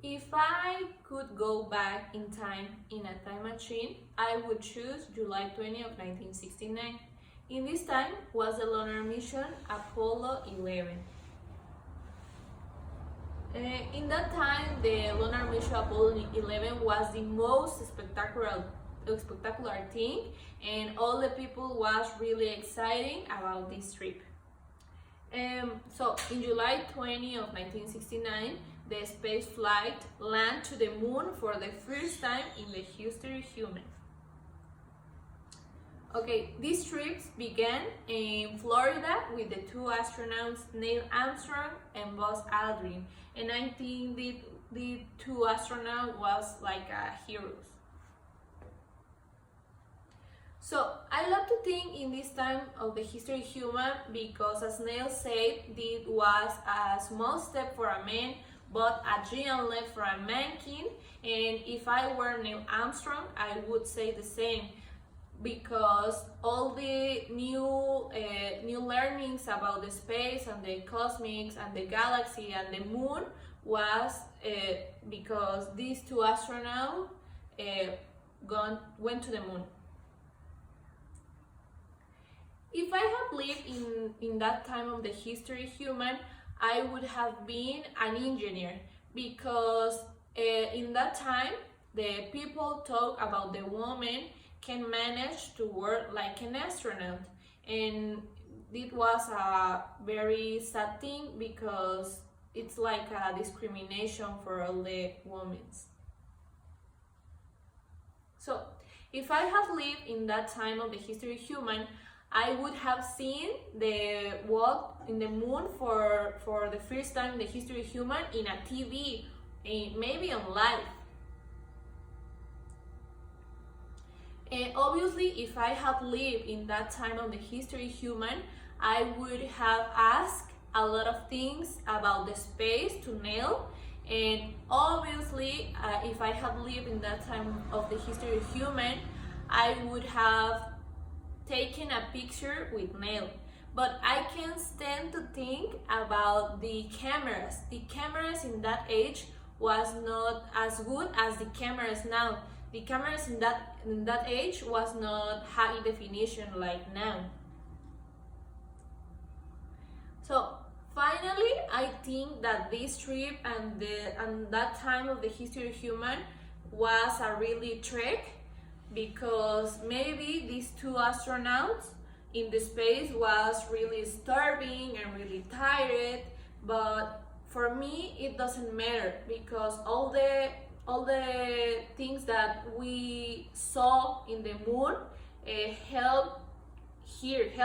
If I could go back in time in a time machine, I would choose July 20 of 1969. In this time was the lunar mission Apollo 11. In that time, the lunar mission Apollo 11 was the most spectacular thing, and all the people was really exciting about this trip. So in July 20 of 1969, the space flight landed to the moon for the first time in the history of human. Okay, these trips began in Florida with the two astronauts Neil Armstrong and Buzz Aldrin, and I think the two astronauts was like heroes. So I love to think in this time of the history of human because, as Neil said, this was a small step for a man but a giant leap for a mankind. And if I were Neil Armstrong, I would say the same, because all the new learnings about the space and the cosmics and the galaxy and the moon was because these two astronauts went to the moon. If I have lived in that time of the history human, I would have been an engineer, because in that time the people talk about the woman can manage to work like an astronaut, and it was a very sad thing because it's like a discrimination for all the women. So if I have lived in that time of the history of human, I would have seen the walk in the moon for the first time in the history of human in a TV, maybe on live. And obviously, if I had lived in that time of the history of human, I would have asked a lot of things about the space to Neil. And obviously, if I had lived in that time of the history of human, I would have taken a picture with Neil. But I can't stand to think about the cameras. The cameras in that age was not as good as the cameras now. The cameras in that age was not high definition like now. So finally, I think that this trip and that time of the history of human was a really trek, because maybe these two astronauts in the space was really starving and really tired, but for me it doesn't matter, because all the things that we saw in the moon help here in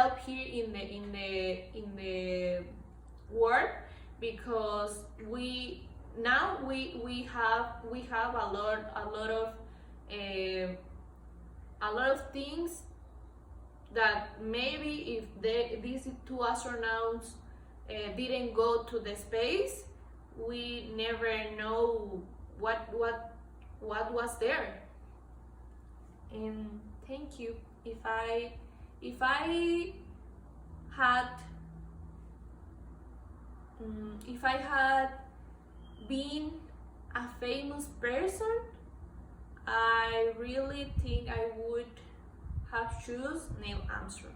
the world, because we have a lot of things that maybe if these two astronauts didn't go to the space, we never know what was there. And thank you. If I had been a famous person, I really think I would have chosen Neil Armstrong.